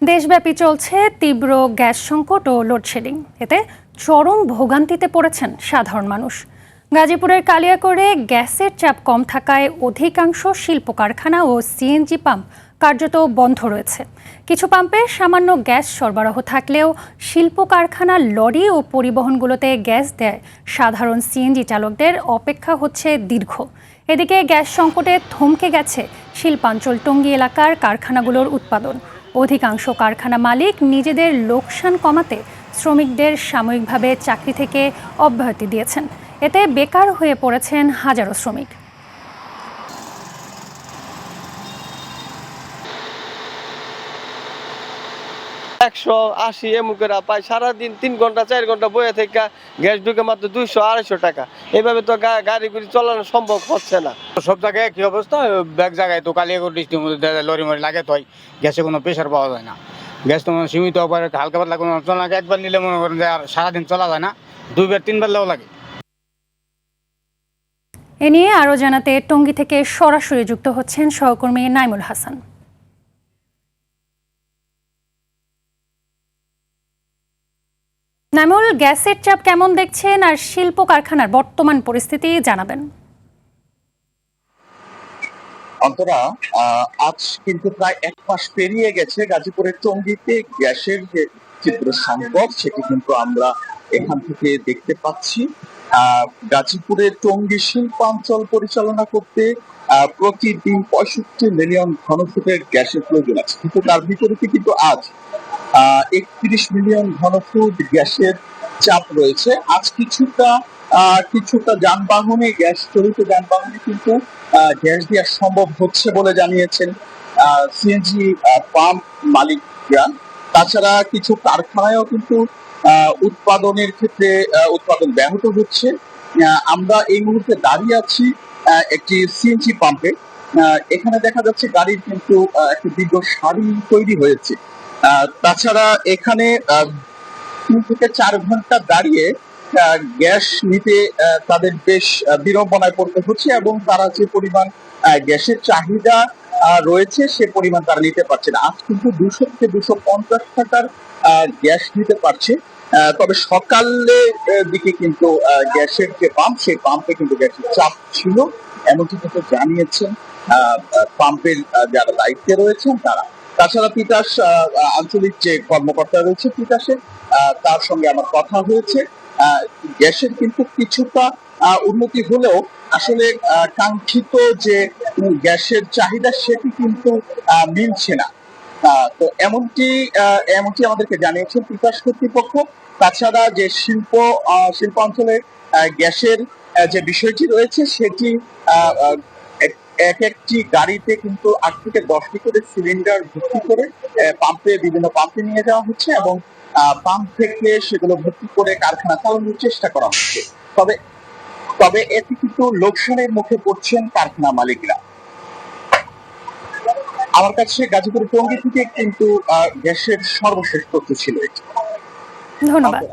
দেশব্যাপী চলছে তীব্র গ্যাস সংকট ও লোডশেডিং। এতে চরম ভোগান্তিতে পড়েছেন সাধারণ মানুষ। গাজীপুরের কালিয়াকৈরে গ্যাসের চাপ কম থাকায় অধিকাংশ শিল্প কারখানা ও সিএনজি পাম্প কার্যত বন্ধ রয়েছে। কিছু পাম্পে সামান্য গ্যাস সরবরাহ থাকলেও শিল্প কারখানার লরি ও পরিবহনগুলোতে গ্যাস দেয় সাধারণ সিএনজি চালকদের অপেক্ষা হচ্ছে দীর্ঘ। এদিকে গ্যাস সংকটে থমকে গেছে শিল্পাঞ্চল টঙ্গী এলাকার কারখানাগুলোর উৎপাদন। অধিকাংশ কারখানা মালিক নিজেদের লোকসান কমাতে শ্রমিকদের সাময়িকভাবে চাকরি থেকে অব্যাহতি দিয়েছেন। এতে বেকার হয়ে পড়েছেন হাজারো শ্রমিক। এমুকেরা পায় সারাদিন 3 ঘন্টা 4 ঘন্টা বয়ে থেকে গ্যাস ঢুকে মাত্র 200-250 টাকা। এইভাবে তো গাড়ি গুড়ি চালানো সম্ভব হচ্ছে না। সব জায়গায় কি অবস্থা, এক জায়গায় তো কালিয়াকৈর ডিস্ট্রিক্টের মধ্যে লরি মরি লাগে তো গ্যাসে কোনো প্রেশার পাওয়া যায় না। গ্যাস তো সীমিত অপারে হালকা পাতলা কোনো চলা লাগে, একবার নিলে মনে করেন যে আর সারাদিন চলা যায় না, 2বার 3বার লেও লাগে। এ নিয়ে আরও জানাতে টঙ্গী থেকে সরাসরি যুক্ত হচ্ছেন সহকর্মী নাইমুল হাসান। নাইমুল, গ্যাসের চাপ কেমন দেখছেন আর শিল্প কারখানার বর্তমান পরিস্থিতি জানাবেন। অন্তরা, আজ কিন্তু প্রায় 1 মাস পেরিয়ে গেছে গাজীপুরের টঙ্গীতে গ্যাসের যে তীব্র সংকট সেটি কিন্তু আমরা এখান থেকে দেখতে পাচ্ছি। গাজীপুরের টঙ্গী শিল্পাঞ্চল পরিচালনা করতে প্রতিদিন 65 মিলিয়ন ঘনফুটের গ্যাসের প্রয়োজন আছে, কিন্তু তার বিপরীতে কিন্তু আজ 31 মিলিয়ন ঘনফুট গ্যাসের চাপ রয়েছে। আজ কিছুটা যানবাহনে গ্যাস চালিত যানবাহনে কিন্তু গ্যাস দেওয়া সম্ভব হচ্ছে বলে জানিয়েছেন সিএনজি পাম্প মালিকরা। তাছাড়া কিছু কারখানায়ও কিন্তু উৎপাদনের ক্ষেত্রে উৎপাদন ব্যাহত হচ্ছে। আমরা এই মুহূর্তে দাঁড়িয়ে আছি একটি সিএনজি পাম্পে। এখানে দেখা যাচ্ছে গাড়ির কিন্তু একটি দীর্ঘ সারি তৈরি হয়েছে। তাছাড়া এখানে 3 থেকে 4 ঘন্টা দাঁড়িয়ে গ্যাস নিতে তাদের বেশ বিড়ম্বনায় পড়তে হচ্ছে, এবং তারা যে পরিমাণ গ্যাসের চাহিদা রয়েছে সে পরিমাণ তারা নিতে পারছে না। আজ কিন্তু 200 থেকে 250 টাকার গ্যাস নিতে পারছে। তবে সকালের দিকে কিন্তু গ্যাসের যে পাম্প সেই পাম্পে কিন্তু গ্যাসের চাপ ছিল, এমনটি কিন্তু জানিয়েছেন পাম্পের যারা দায়িত্বে রয়েছেন তারা। তাছাড়া তিতাস আঞ্চলিক যে কর্মকর্তা রয়েছে তিতাসে, তার সঙ্গে আমার কথা হয়েছে। গ্যাসের কিন্তু কিছুটা উন্নতি হলেও আসলে কাঙ্ক্ষিত যে গ্যাসের চাহিদা সেটি কিন্তু মিলছে না। তো এমনটি আমাদেরকে জানিয়েছেন তিতাস কর্তৃপক্ষ। তাছাড়া যে শিল্পাঞ্চলে গ্যাসের যে বিষয়টি রয়েছে সেটি একটি গাড়িতে কিন্তু 8 থেকে 10টি করে সিলিন্ডার ভর্তি করে বিভিন্ন পাম্পে নিয়ে যাওয়া হচ্ছে, এবং পাম্প থেকে সেগুলো ভর্তি করে কারখানা চালানোর চেষ্টা করা হচ্ছে। তবে এতে কিন্তু লোকসানের মুখে পড়ছেন কারখানা মালিকরা। আমার কাছে গাজীপুরের টঙ্গী থেকে কিন্তু গ্যাসের সর্বশেষ তথ্য ছিল এটি। ধন্যবাদ।